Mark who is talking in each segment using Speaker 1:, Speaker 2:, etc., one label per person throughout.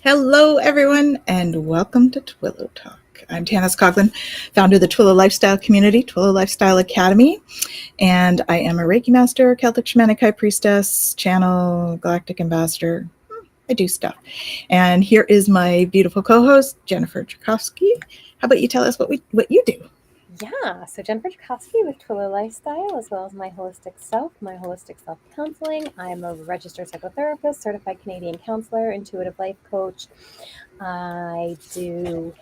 Speaker 1: Hello, everyone, and welcome to Twillow Talk. I'm Tanis Coughlin, founder of the Twillow Lifestyle Community, Twillow Lifestyle Academy, and I am a Reiki Master, Celtic Shamanic High Priestess, Channel, Galactic Ambassador. I do stuff. And here is my beautiful co-host, Jennifer Tchaikovsky. How about you tell us what you do?
Speaker 2: Yeah, so Jennifer Tchaikovsky with Twillow Lifestyle, as well as my holistic self counseling. I'm a registered psychotherapist, certified Canadian counselor, intuitive life coach. I do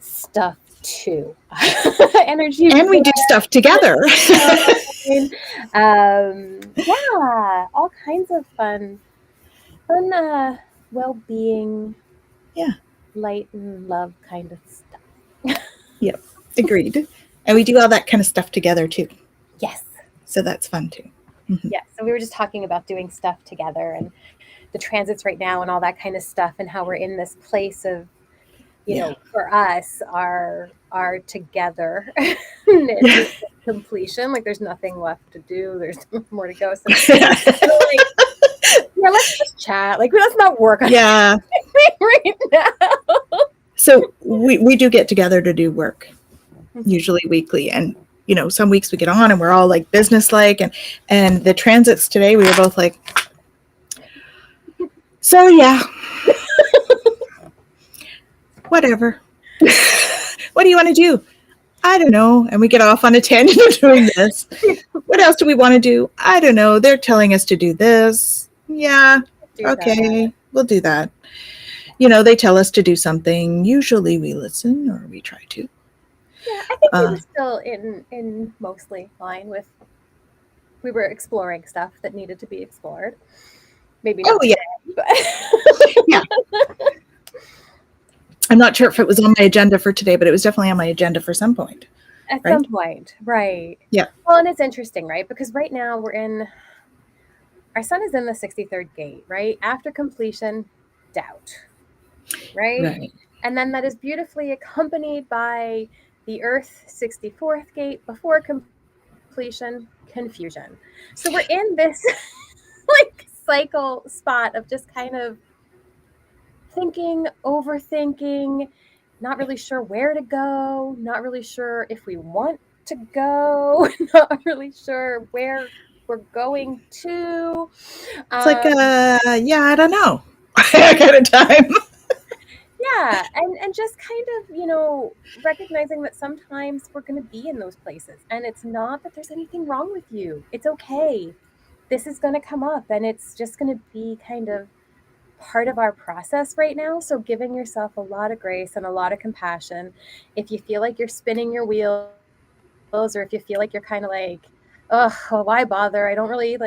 Speaker 2: stuff too. Energy.
Speaker 1: And we do stuff together.
Speaker 2: Yeah, all kinds of fun, well-being,
Speaker 1: Yeah.
Speaker 2: light and love kind of stuff.
Speaker 1: Yep, agreed. And we do all that kind of stuff together too.
Speaker 2: Yes.
Speaker 1: So that's fun too.
Speaker 2: Yeah, so we were just talking about doing stuff together and the transits right now and all that kind of stuff, and how we're in this place of, for us, our together completion. Like there's nothing left to do. There's more to go. So let's just chat. Like let's not work on anything right now.
Speaker 1: So we do get together to do work, usually weekly, and some weeks we get on and we're all like business-like, and the transits today we were both like, so yeah, whatever. What do you want to do? I don't know. And we get off on a tangent of doing this. What else do we want to do? I don't know. They're telling us to do this. Yeah. Okay. We'll do that. They tell us to do something. Usually we listen, or we try to.
Speaker 2: Yeah, I think we were still in mostly line with, we were exploring stuff that needed to be explored. Maybe not.
Speaker 1: Oh, yeah. But yeah. I'm not sure if it was on my agenda for today, but it was definitely on my agenda for some point.
Speaker 2: At some point, right.
Speaker 1: Yeah.
Speaker 2: Well, and it's interesting, right? Because right now our sun is in the 63rd gate, right? After completion, doubt, right? And then that is beautifully accompanied by the Earth 64th gate, before completion, confusion. So we're in this like cycle spot of just kind of thinking, overthinking, not really sure where to go, not really sure if we want to go, not really sure where we're going to.
Speaker 1: It's like, I don't know. kind of time.
Speaker 2: Yeah, and just kind of, recognizing that sometimes we're going to be in those places, and it's not that there's anything wrong with you. It's okay. This is going to come up, and it's just going to be kind of part of our process right now. So giving yourself a lot of grace and a lot of compassion. If you feel like you're spinning your wheels, or if you feel like you're kind of like, oh, why bother? I don't really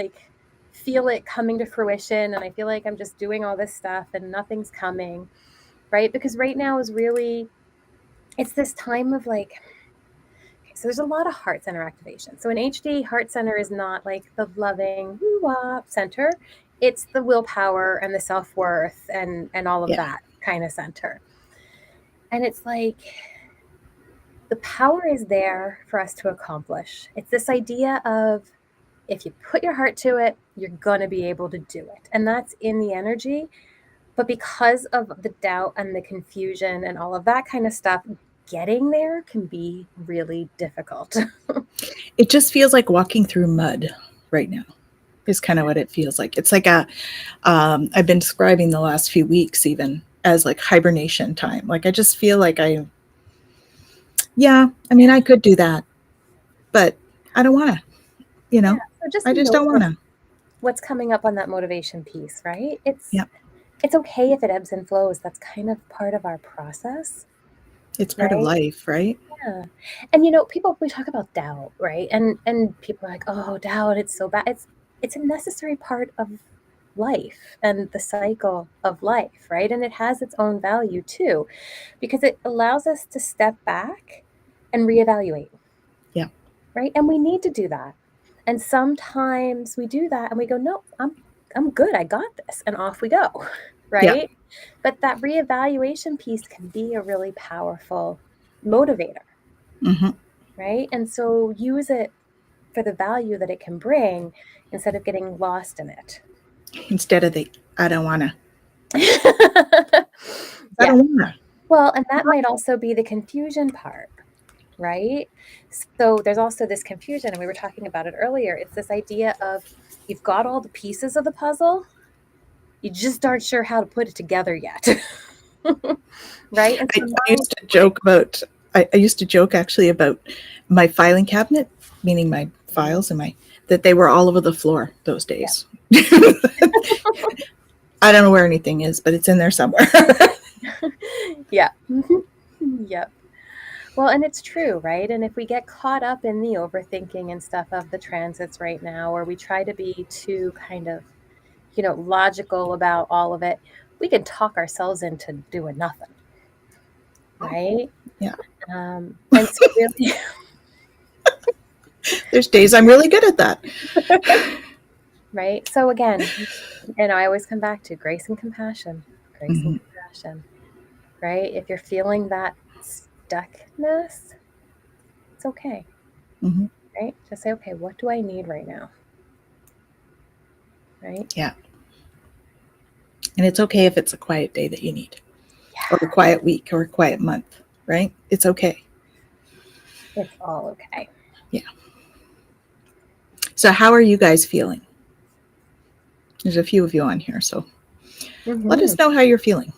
Speaker 2: feel it coming to fruition, and I feel like I'm just doing all this stuff and nothing's coming, right? Because right now is really, it's this time of so there's a lot of heart center activation. So in HD, heart center is not like the loving woo-wah center. It's the willpower and the self-worth and all of that kind of center. And it's like the power is there for us to accomplish. It's this idea of, if you put your heart to it, you're going to be able to do it. And that's in the energy. But because of the doubt and the confusion and all of that kind of stuff, getting there can be really difficult.
Speaker 1: It just feels like walking through mud right now. Is kind of what it feels like. It's like I've been describing the last few weeks even as like hibernation time. Like I just feel like I could do that, but I don't want to, so I just don't want to.
Speaker 2: What's coming up on that motivation piece, right? It's okay if it ebbs and flows. That's kind of part of our process.
Speaker 1: It's part of life, right?
Speaker 2: Yeah. And we talk about doubt, right? And people are like, oh, doubt, it's so bad. It's a necessary part of life and the cycle of life, right? And it has its own value too, because it allows us to step back and reevaluate.
Speaker 1: Yeah.
Speaker 2: Right? And we need to do that. And sometimes we do that and we go, no, I'm good. I got this. And off we go. Right? Yeah. But that reevaluation piece can be a really powerful motivator.
Speaker 1: Mm-hmm.
Speaker 2: Right? And so use it for the value that it can bring instead of getting lost in it.
Speaker 1: Instead of I don't want to.
Speaker 2: Well, and that might also be the confusion part, right? So there's also this confusion, and we were talking about it earlier. It's this idea of you've got all the pieces of the puzzle, you just aren't sure how to put it together yet. Right? And so
Speaker 1: I used to joke about, I used to joke actually about my filing cabinet, meaning my files and that they were all over the floor those days. Yeah. I don't know where anything is, but it's in there somewhere.
Speaker 2: Yeah. Yep. Well, and it's true, right? And if we get caught up in the overthinking and stuff of the transits right now, or we try to be too kind of, logical about all of it, we can talk ourselves into doing nothing. Right?
Speaker 1: Yeah.
Speaker 2: And so really,
Speaker 1: there's days I'm really good at that.
Speaker 2: Right? So again, and I always come back to grace and compassion. Grace and compassion. Right? If you're feeling that stuckness, it's okay. Right? Just say, okay, what do I need right now? Right?
Speaker 1: Yeah. And it's okay if it's a quiet day that you need, or a quiet week, or a quiet month, right? It's okay.
Speaker 2: It's all okay.
Speaker 1: Yeah. So how are you guys feeling? There's a few of you on here, so let us know how you're feeling.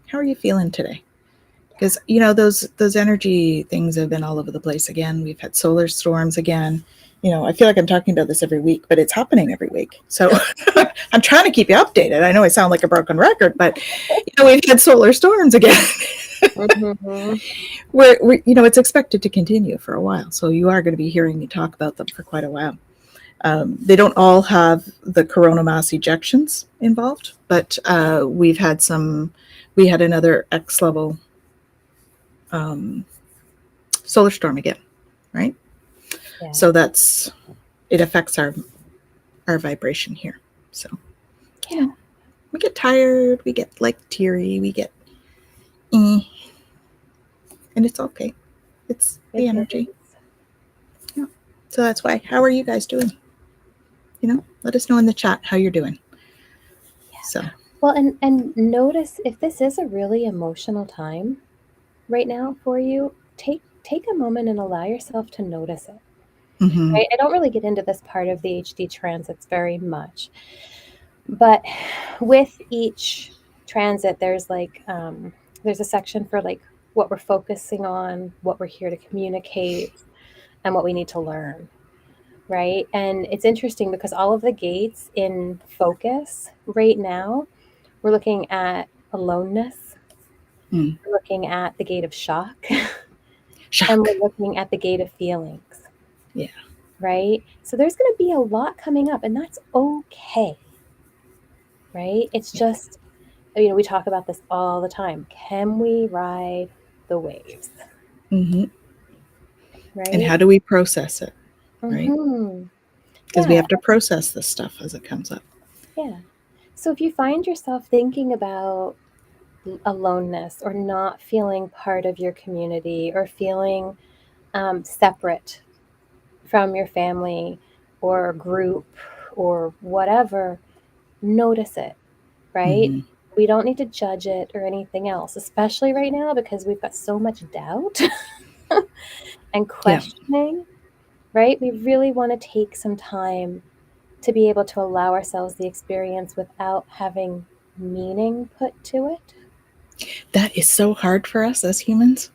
Speaker 1: How are you feeling today? Because, those energy things have been all over the place again. We've had solar storms again. I feel like I'm talking about this every week, but it's happening every week. So I'm trying to keep you updated. I know I sound like a broken record, but, we've had solar storms again. Where it's expected to continue for a while. So you are going to be hearing me talk about them for quite a while. They don't all have the corona mass ejections involved, but we had another X level solar storm again, right? Yeah. So it affects our vibration here. So we get tired, we get like teary, we get and it's okay. It's the energy. Yeah. So that's why. How are you guys doing? Let us know in the chat how you're doing. Yeah. So
Speaker 2: well, and notice if this is a really emotional time right now for you, take a moment and allow yourself to notice it. Right? I don't really get into this part of the HD transits very much, but with each transit, there's there's a section for what we're focusing on, what we're here to communicate, and what we need to learn. Right? And it's interesting because all of the gates in focus right now, we're looking at aloneness. We're looking at the gate of shock. And we're looking at the gate of feelings.
Speaker 1: Yeah.
Speaker 2: Right? So there's going to be a lot coming up, and that's okay. Right? It's just, we talk about this all the time. Can we ride the waves?
Speaker 1: Right? And how do we process it? Right? Because we have to process this stuff as it comes up.
Speaker 2: Yeah. So if you find yourself thinking about aloneness or not feeling part of your community or feeling separate from your family or group or whatever, notice it, right? We don't need to judge it or anything else, especially right now because we've got so much doubt and questioning, right? We really want to take some time to be able to allow ourselves the experience without having meaning put to it.
Speaker 1: That is so hard for us as humans.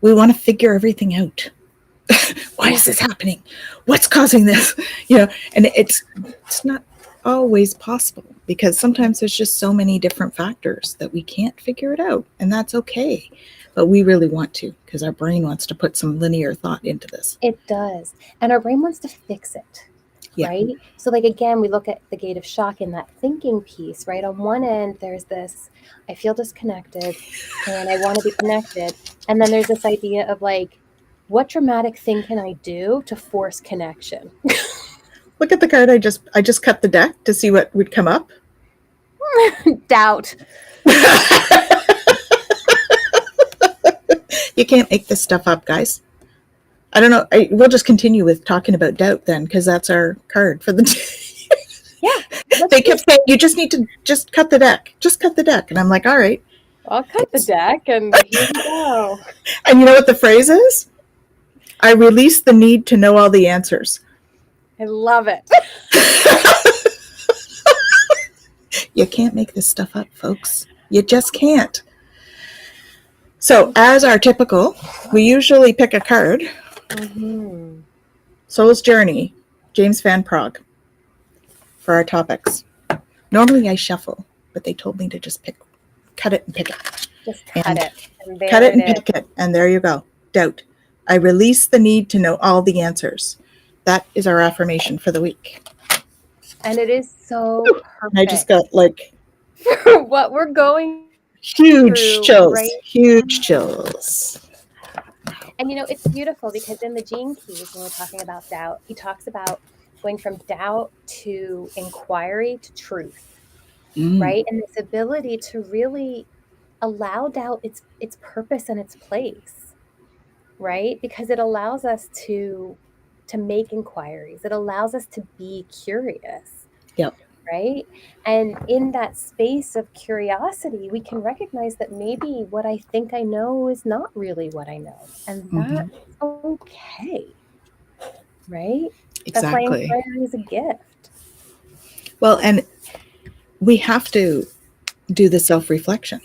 Speaker 1: We want to figure everything out. Why is this happening? What's causing this? And it's not always possible because sometimes there's just so many different factors that we can't figure it out, and that's okay. But we really want to because our brain wants to put some linear thought into this.
Speaker 2: It does. And our brain wants to fix it. Yeah. Right? So again, we look at the gate of shock in that thinking piece, right? On one end, there's this, I feel disconnected and I want to be connected. And then there's this idea of what dramatic thing can I do to force connection?
Speaker 1: Look at the card. I just cut the deck to see what would come up.
Speaker 2: Doubt.
Speaker 1: You can't make this stuff up, guys. I don't know. We'll just continue with talking about doubt then, because that's our card for the day.
Speaker 2: Yeah.
Speaker 1: They kept saying, you just need to just cut the deck. Just cut the deck. And I'm like, all right.
Speaker 2: I'll cut the deck and here we go.
Speaker 1: And you know what the phrase is? I release the need to know all the answers.
Speaker 2: I love it.
Speaker 1: You can't make this stuff up, folks. You just can't. So, as our typical, we usually pick a card.
Speaker 2: Mm-hmm.
Speaker 1: Soul's Journey, James Van Prague, for our topics. Normally I shuffle, but they told me to just cut it and pick it.
Speaker 2: Just cut it. And there
Speaker 1: cut it and
Speaker 2: is.
Speaker 1: pick it, and there you go. Doubt. I release the need to know all the answers. That is our affirmation for the week.
Speaker 2: And it is so perfect.
Speaker 1: I just got like
Speaker 2: for what we're going
Speaker 1: huge chills.
Speaker 2: Right?
Speaker 1: Huge chills.
Speaker 2: And you know, it's beautiful because in the Gene Keys, when we're talking about doubt, he talks about going from doubt to inquiry to truth, right? And this ability to really allow doubt its purpose and its place, right? Because it allows us to make inquiries. It allows us to be curious.
Speaker 1: Yep.
Speaker 2: Right? And in that space of curiosity, we can recognize that maybe what I think I know is not really what I know. And that's okay. Right?
Speaker 1: Exactly.
Speaker 2: That's why inquiry is a gift.
Speaker 1: Well, and we have to do the self-reflection.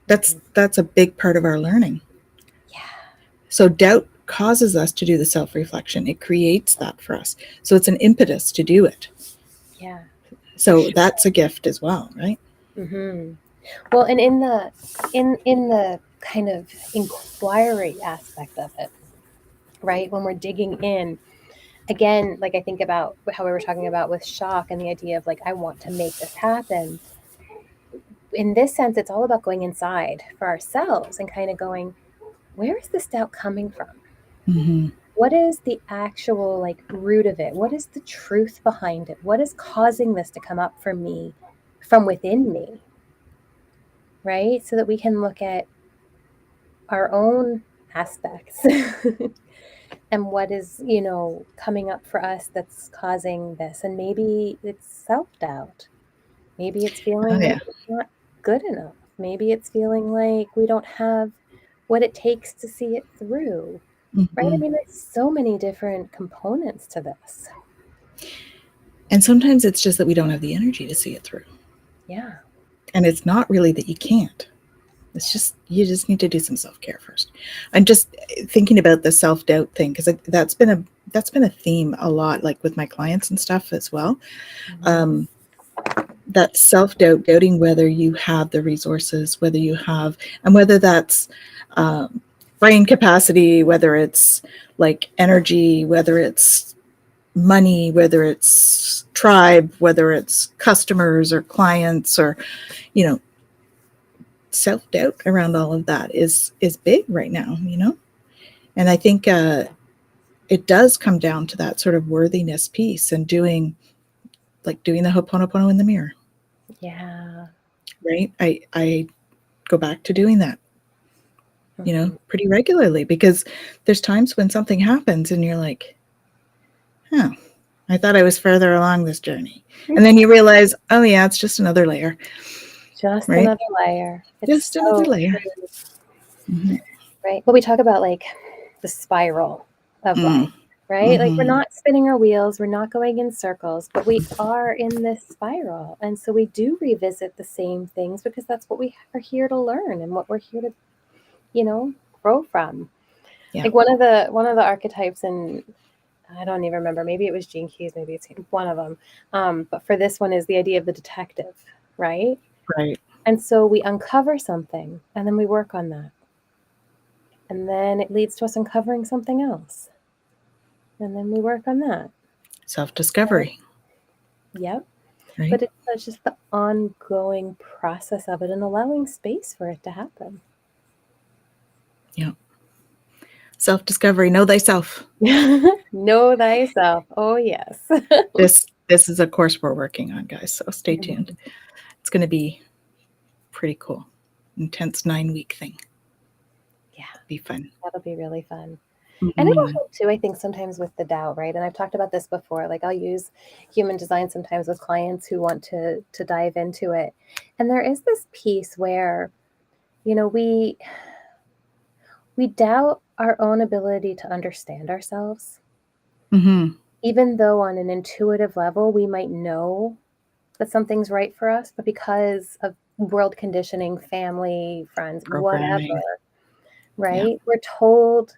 Speaker 1: That's a big part of our learning.
Speaker 2: Yeah.
Speaker 1: So doubt causes us to do the self-reflection. It creates that for us. So it's an impetus to do it.
Speaker 2: Yeah.
Speaker 1: So that's a gift as well, right?
Speaker 2: Mm-hmm. Well, and in the kind of inquiry aspect of it, right? When we're digging in, again, like I think about how we were talking about with shock and the idea of like, I want to make this happen. In this sense, it's all about going inside for ourselves and kind of going, where is this doubt coming from?
Speaker 1: Mm-hmm.
Speaker 2: What is the actual like root of it? What is the truth behind it? What is causing this to come up for me from within me? Right? So that we can look at our own aspects and what is, you know, coming up for us that's causing this. And maybe it's self-doubt. Maybe it's feeling like it's not good enough. Maybe it's feeling like we don't have what it takes to see it through. Right? I mean, there's so many different components to this.
Speaker 1: And sometimes it's just that we don't have the energy to see it through.
Speaker 2: Yeah.
Speaker 1: And it's not really that you can't. It's just, you just need to do some self-care first. I'm just thinking about the self-doubt thing, because that's been a theme a lot, like with my clients and stuff as well. Mm-hmm. That self-doubt, doubting whether you have the resources, whether you have, and whether that's brain capacity, whether it's like energy, whether it's money, whether it's tribe, whether it's customers or clients, or, you know, self-doubt around all of that is big right now, you know? And I think it does come down to that sort of worthiness piece and doing the Ho'oponopono in the mirror.
Speaker 2: Yeah.
Speaker 1: Right? I go back to doing that, you know, pretty regularly, because there's times when something happens and you're like, oh, I thought I was further along this journey. And then you realize, oh yeah, it's just another layer.
Speaker 2: Just another layer. It's
Speaker 1: just another layer.
Speaker 2: Mm-hmm. Right. But we talk about like the spiral of life, right? Like we're not spinning our wheels, we're not going in circles, but we are in this spiral. And so we do revisit the same things because that's what we are here to learn and what we're here to, you know, grow from. Yeah. Like one of the archetypes, and I don't even remember, maybe it was Gene Keys, maybe it's one of them. But for this one is the idea of the detective, right?
Speaker 1: Right.
Speaker 2: And so we uncover something and then we work on that. And then it leads to us uncovering something else. And then we work on that.
Speaker 1: Self-discovery.
Speaker 2: Right? Yep. Right. But it's just the ongoing process of it and allowing space for it to happen.
Speaker 1: Yeah. Self-discovery. Know thyself.
Speaker 2: Know thyself. Oh, yes.
Speaker 1: This is a course we're working on, guys. So stay tuned. It's going to be pretty cool. Intense 9-week thing.
Speaker 2: Yeah.
Speaker 1: Be fun.
Speaker 2: That'll be really fun. And it'll help too, I think, sometimes with the doubt, right? And I've talked about this before. Like I'll use human design sometimes with clients who want to dive into it. And there is this piece where we doubt our own ability to understand ourselves,
Speaker 1: Mm-hmm.
Speaker 2: even though on an intuitive level we might know that something's right for us, but because of world conditioning, family, friends,
Speaker 1: Programming.
Speaker 2: whatever,
Speaker 1: Yeah.
Speaker 2: right? We're told,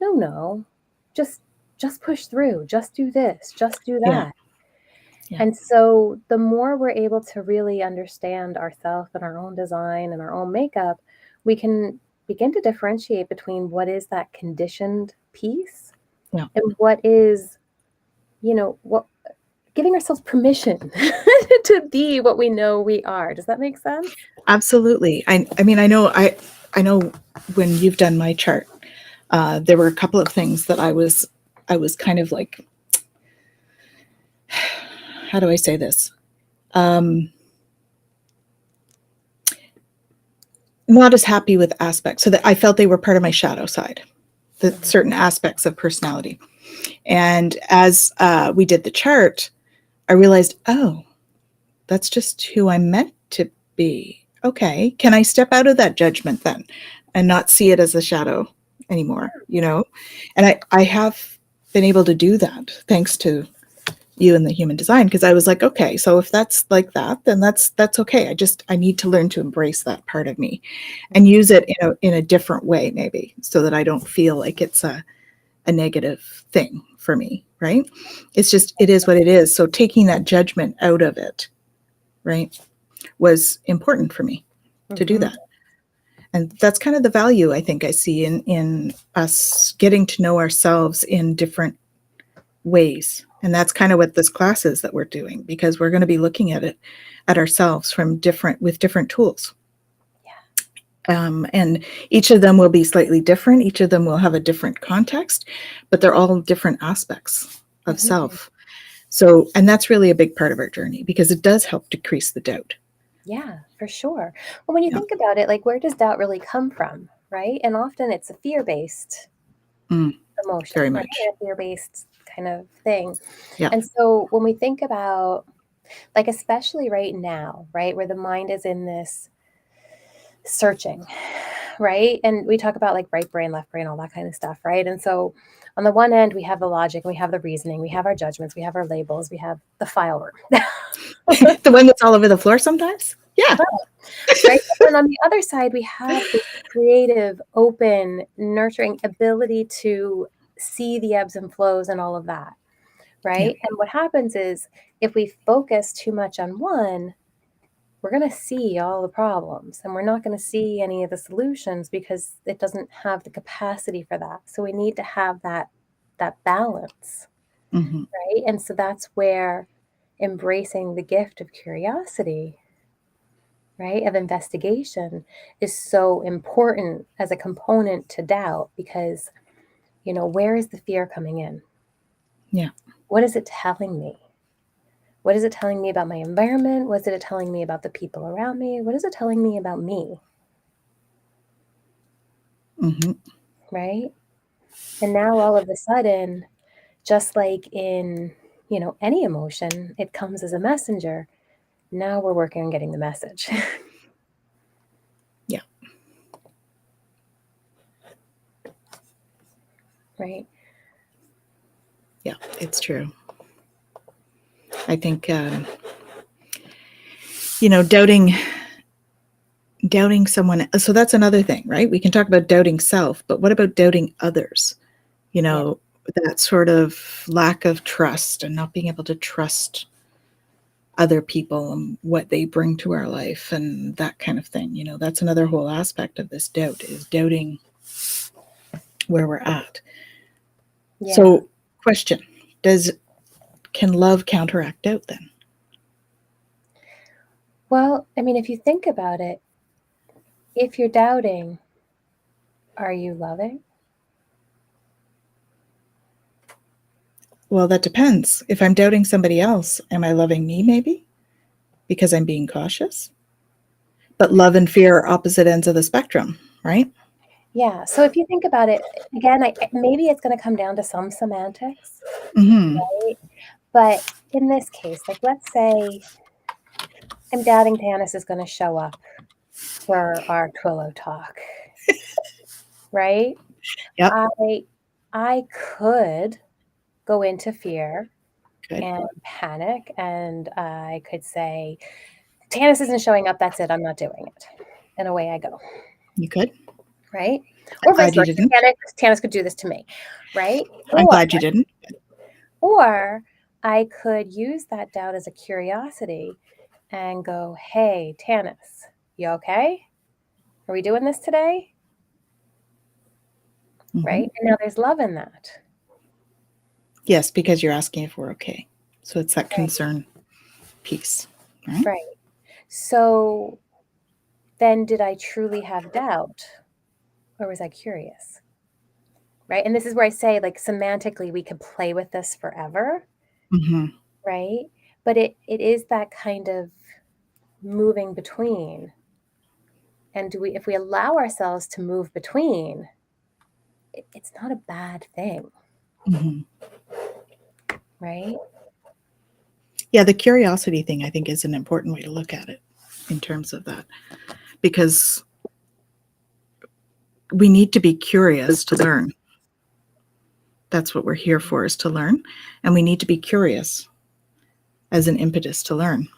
Speaker 2: no, no, just just push through, just do this, just do
Speaker 1: Yeah.
Speaker 2: that.
Speaker 1: Yeah.
Speaker 2: And so the more we're able to really understand ourselves and our own design and our own makeup, we can begin to differentiate between what is that conditioned piece
Speaker 1: Yeah.
Speaker 2: and what is, what giving ourselves permission to be what we know we are. Does that make sense?
Speaker 1: Absolutely. I mean, I know when you've done my chart, there were a couple of things that I was kind of like, how do I say this? Um, Not as happy with aspects, so that I felt they were part of my shadow side, the
Speaker 2: Mhm.
Speaker 1: certain aspects of personality. And as we did the chart, I realized, oh, that's just who I'm meant to be. Okay, can I step out of that judgment then and not see it as a shadow anymore, you know? And I have been able to do that thanks to you and the human design, because I was like, okay, so if that's like that, then that's okay. I need to learn to embrace that part of me and use it in a different way, maybe, so that I don't feel like it's a negative thing for me, right? It's just, it is what it is. So taking that judgment out of it, right, was important for me to do
Speaker 2: Mhm.
Speaker 1: that. And that's kind of the value I think I see in us getting to know ourselves in different ways. And that's kind of what this class is that we're doing, because we're going to be looking at it at ourselves from different tools. And each of them will be slightly different. Each of them will have a different context, but they're all different aspects of
Speaker 2: Mhm.
Speaker 1: self. So, and that's really a big part of our journey, because it does help decrease the doubt.
Speaker 2: Yeah, for sure. Well, when you
Speaker 1: Yeah.
Speaker 2: think about it, like where does doubt really come from, right? And often it's a fear-based
Speaker 1: Mm,
Speaker 2: emotion,
Speaker 1: very
Speaker 2: right?
Speaker 1: much.
Speaker 2: A fear-based kind of thing.
Speaker 1: Yeah.
Speaker 2: And so when we think about, like, especially right now, right, where the mind is in this searching, right? And we talk about like right brain, left brain, all that kind of stuff, right? And so on the one end, we have the logic, we have the reasoning, we have our judgments, we have our labels, we have the file room.
Speaker 1: The one that's all over the floor sometimes. Yeah.
Speaker 2: Right? And then on the other side, we have this creative, open, nurturing ability to see the ebbs and flows and all of that,
Speaker 1: Yeah.
Speaker 2: right? And what happens is if we focus too much on one, we're going to see all the problems and we're not going to see any of the solutions because it doesn't have the capacity for that. So we need to have that balance,
Speaker 1: Hmm.
Speaker 2: right? And so that's where embracing the gift of curiosity, right, of investigation is so important as a component to doubt because, where is the fear coming in?
Speaker 1: Yeah.
Speaker 2: What is it telling me? What is it telling me about my environment? What is it telling me about the people around me? What is it telling me about me?
Speaker 1: Hmm.
Speaker 2: Right? And now all of a sudden, just like in, any emotion, it comes as a messenger. Now we're working on getting the message.
Speaker 1: Yeah.
Speaker 2: Right?
Speaker 1: Yeah. It's true. I think, doubting someone. So that's another thing, right? We can talk about doubting self, but what about doubting others? You
Speaker 2: Yeah.
Speaker 1: know, that sort of lack of trust and not being able to trust other people and what they bring to our life and that kind of thing. That's another whole aspect of this doubt, is doubting where we're at.
Speaker 2: Yeah.
Speaker 1: So, question, does can love counteract doubt then?
Speaker 2: Well, I mean, if you think about it, if you're doubting, are you loving?
Speaker 1: Well, that depends. If I'm doubting somebody else, am I loving me maybe because I'm being cautious? But love and fear are opposite ends of the spectrum, right?
Speaker 2: Yeah. So if you think about it, again, maybe it's going to come down to some semantics,
Speaker 1: Mhm.
Speaker 2: right? But in this case, like let's say I'm doubting Tanis is going to show up for our Twillow talk, right?
Speaker 1: Yep.
Speaker 2: I could go into fear
Speaker 1: Good.
Speaker 2: and panic, and I could say, Tanis isn't showing up, that's it, I'm not doing it. And away I go,
Speaker 1: You could.
Speaker 2: right?
Speaker 1: I'm
Speaker 2: Or vice
Speaker 1: glad you
Speaker 2: versa.
Speaker 1: didn't.
Speaker 2: Tanis could do this to me, right?
Speaker 1: I'm glad you didn't.
Speaker 2: Or I could use that doubt as a curiosity and go, hey, Tanis, you okay? Are we doing this today?
Speaker 1: Mm-hmm.
Speaker 2: Right? And now there's love in that.
Speaker 1: Yes, because you're asking if we're okay. So it's that
Speaker 2: Right.
Speaker 1: concern piece, right?
Speaker 2: Right. So then did I truly have doubt, or was I curious? Right? And this is where I say, like, semantically, we could play with this forever,
Speaker 1: Mm-hmm.
Speaker 2: right? But it is that kind of moving between. And if we allow ourselves to move between, it's not a bad thing,
Speaker 1: Mm-hmm.
Speaker 2: right?
Speaker 1: Yeah, the curiosity thing, I think, is an important way to look at it in terms of that, because we need to be curious to learn. That's what we're here for, is to learn. And we need to be curious as an impetus to learn.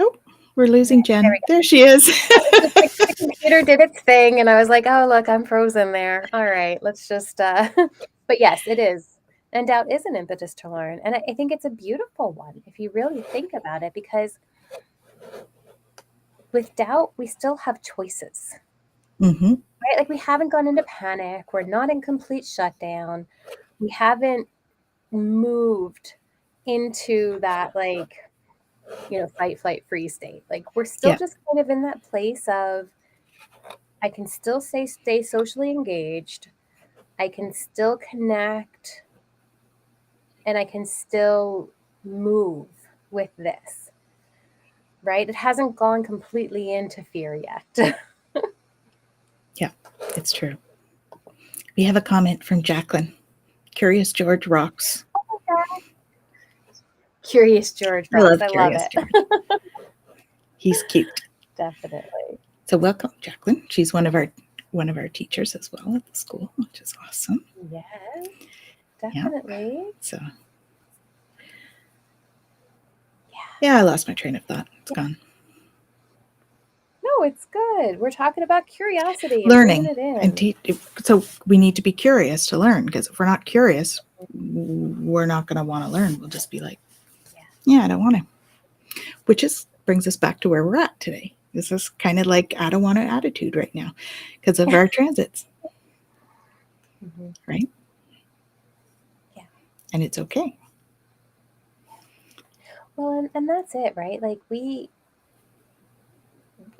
Speaker 1: Oh, we're losing Jen. There she is.
Speaker 2: The computer did its thing, and I was like, oh, look, I'm frozen there. All right, let's just, but yes, it is. And doubt is an impetus to learn. And I think it's a beautiful one if you really think about it, because with doubt, we still have choices,
Speaker 1: Mm-hmm.
Speaker 2: right? Like, we haven't gone into panic. We're not in complete shutdown. We haven't moved into that, like, fight, flight, freeze state. Like, we're still just kind of in that place of, I can still stay socially engaged. I can still connect, and I can still move with this, right? It hasn't gone completely into fear yet.
Speaker 1: Yeah, it's true. We have a comment from Jacqueline. Curious George rocks.
Speaker 2: Oh my God. Curious George rocks. I love it.
Speaker 1: George. He's cute.
Speaker 2: Definitely.
Speaker 1: So welcome, Jacqueline. She's one of our teachers as well at the school, which is awesome.
Speaker 2: Yes, definitely.
Speaker 1: Yeah. So yeah, I lost my train of thought. It's gone.
Speaker 2: No, it's good. We're talking about curiosity and
Speaker 1: Learning
Speaker 2: bringing it in.
Speaker 1: so we need to be curious to learn, because if we're not curious, we're not going to want to learn. We'll just be like, yeah, I don't want to. Which brings us back to where we're at today. This is kind of like I don't want an attitude right now because of our transits, right?
Speaker 2: Yeah.
Speaker 1: And it's okay.
Speaker 2: Well, and that's it, right? Like,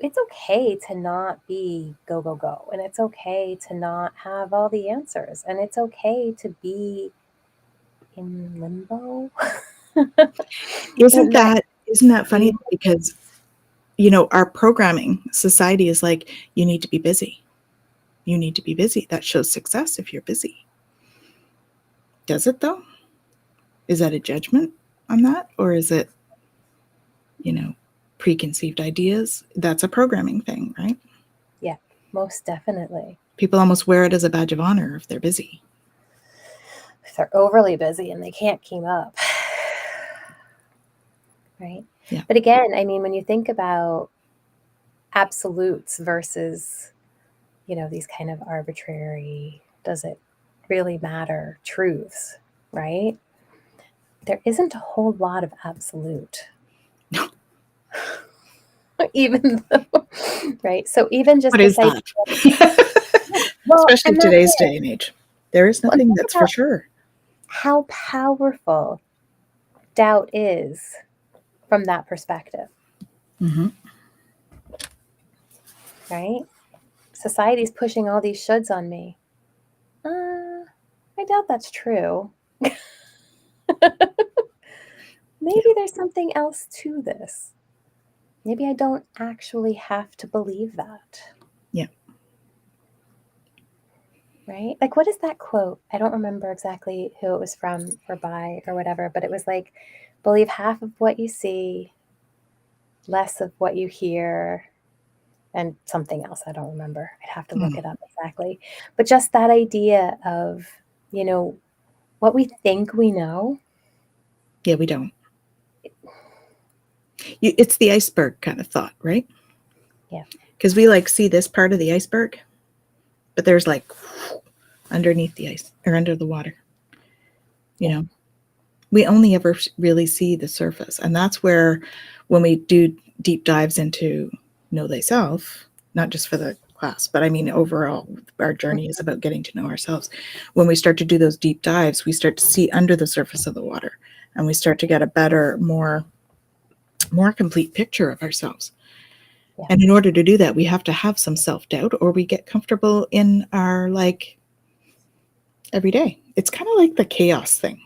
Speaker 2: it's okay to not be go, go, go. And it's okay to not have all the answers. And it's okay to be in limbo.
Speaker 1: Isn't that funny? Because, our programming, society is like, you need to be busy. You need to be busy. That shows success if you're busy. Does it though? Is that a judgment on that? Or is it, preconceived ideas? That's a programming thing, right?
Speaker 2: Yeah, most definitely.
Speaker 1: People almost wear it as a badge of honor if they're busy.
Speaker 2: If they're overly busy and they can't keep up. Right?
Speaker 1: Yeah.
Speaker 2: But again, I mean, when you think about absolutes versus, these kind of arbitrary, does it really matter truths, right? There isn't a whole lot of absolute.
Speaker 1: No.
Speaker 2: Even though, right? So even just
Speaker 1: What is that?
Speaker 2: Well,
Speaker 1: especially today's day and age. There is nothing that's for sure.
Speaker 2: How powerful doubt is from that perspective.
Speaker 1: Mm-hmm.
Speaker 2: Right? Society's pushing all these shoulds on me. I doubt that's true. Maybe there's something else to this. Maybe I don't actually have to believe that.
Speaker 1: Yeah.
Speaker 2: Right? Like, what is that quote? I don't remember exactly who it was from or by or whatever, but it was like, believe half of what you see, less of what you hear, and something else I don't remember. I'd have to look it up exactly. But just that idea of, what we think we know.
Speaker 1: Yeah, we don't. It's the iceberg kind of thought, right?
Speaker 2: Yeah.
Speaker 1: Because we like see this part of the iceberg, but there's like underneath the ice or under the water. You know, we only ever really see the surface. And that's where, when we do deep dives into know thyself, not just for the class, but I mean, overall, our journey is about getting to know ourselves. When we start to do those deep dives, we start to see under the surface of the water, and we start to get a better, more complete picture of ourselves.
Speaker 2: Yeah.
Speaker 1: And in order to do that, we have to have some self-doubt, or we get comfortable in our like every day. It's kind of like the chaos thing.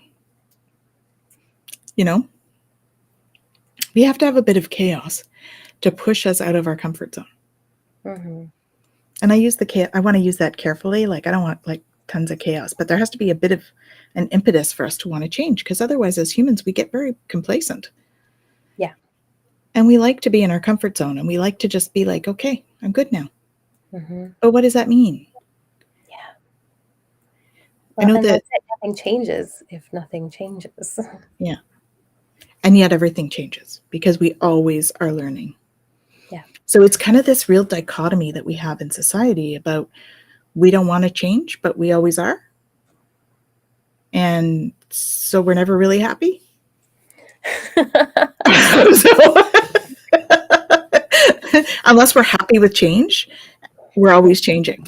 Speaker 1: You know, we have to have a bit of chaos to push us out of our comfort zone.
Speaker 2: Mm-hmm.
Speaker 1: And I want to use that carefully. Like, I don't want like tons of chaos, but there has to be a bit of an impetus for us to want to change, because otherwise, as humans, we get very complacent.
Speaker 2: Yeah.
Speaker 1: And we like to be in our comfort zone, and we like to just be like, okay, I'm good now.
Speaker 2: Mm-hmm.
Speaker 1: But what does that mean?
Speaker 2: Yeah.
Speaker 1: I
Speaker 2: Well,
Speaker 1: know
Speaker 2: and
Speaker 1: that,
Speaker 2: that's it. Nothing changes if nothing changes.
Speaker 1: yeah. And yet everything changes because we always are learning.
Speaker 2: Yeah.
Speaker 1: So it's kind of this real dichotomy that we have in society about, we don't want to change, but we always are. And so we're never really happy. So, unless we're happy with change, we're always changing.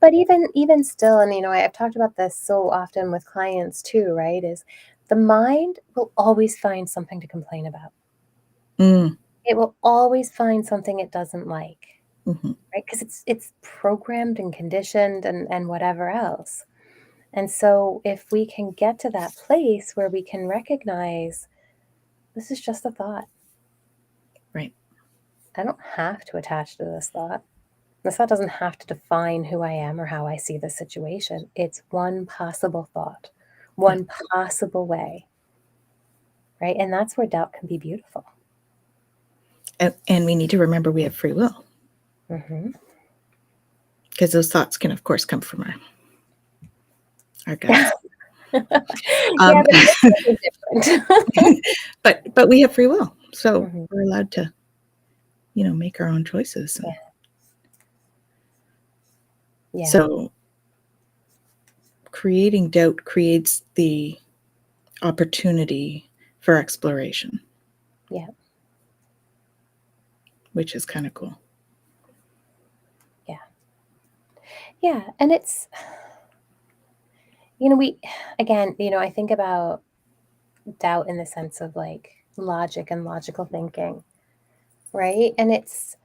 Speaker 2: But even still, and I've talked about this so often with clients too, right? Is the mind will always find something to complain about.
Speaker 1: Mm.
Speaker 2: It will always find something it doesn't like,
Speaker 1: Mm-hmm.
Speaker 2: right? Because it's programmed and conditioned and whatever else. And so if we can get to that place where we can recognize this is just a thought.
Speaker 1: Right.
Speaker 2: I don't have to attach to this thought. This thought doesn't have to define who I am or how I see the situation. It's one possible thought, one possible way, right? And that's where doubt can be beautiful.
Speaker 1: And we need to remember we have free will.
Speaker 2: Mm-hmm.
Speaker 1: Because those thoughts can, of course, come from our guts.
Speaker 2: Yeah, but different.
Speaker 1: but we have free will, so
Speaker 2: Mm-hmm.
Speaker 1: we're allowed to, make our own choices. And
Speaker 2: Yeah.
Speaker 1: so creating doubt creates the opportunity for exploration.
Speaker 2: Yeah.
Speaker 1: Which is kind of cool.
Speaker 2: Yeah. Yeah. And it's, I think about doubt in the sense of like logic and logical thinking, right? And it's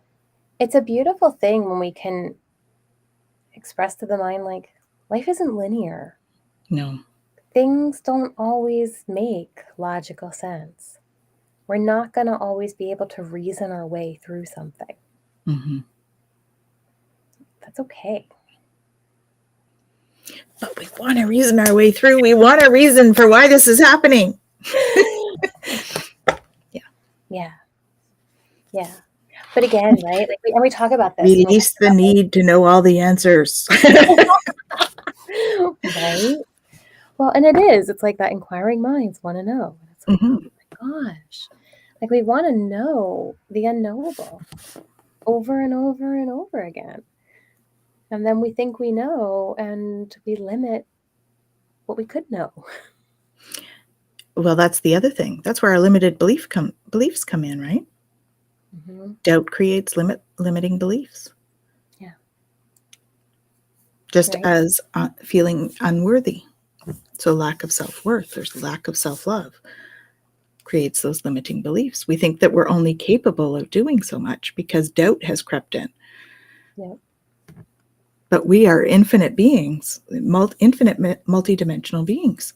Speaker 2: a beautiful thing when we can express to the mind, like, life isn't linear.
Speaker 1: No.
Speaker 2: Things don't always make logical sense. We're not going to always be able to reason our way through something.
Speaker 1: Mm-hmm.
Speaker 2: That's okay.
Speaker 1: But we want to reason our way through. We want a reason for why this is happening.
Speaker 2: Yeah. Yeah. But again, right? Like, and we talk about this.
Speaker 1: Release the need to know all the answers.
Speaker 2: Right? Well, and it is. It's like that inquiring minds want to know. And it's like,
Speaker 1: Mm-hmm.
Speaker 2: oh my gosh. Like, we want to know the unknowable over and over and over again. And then we think we know, and we limit what we could know.
Speaker 1: Well, that's the other thing. That's where our limited beliefs come in, right?
Speaker 2: Mm-hmm.
Speaker 1: Doubt creates limiting beliefs.
Speaker 2: Yeah.
Speaker 1: Just
Speaker 2: Right.
Speaker 1: as feeling unworthy. So lack of self-worth, there's lack of self-love, creates those limiting beliefs. We think that we're only capable of doing so much because doubt has crept in.
Speaker 2: Yeah.
Speaker 1: But we are infinite beings, infinite multidimensional beings,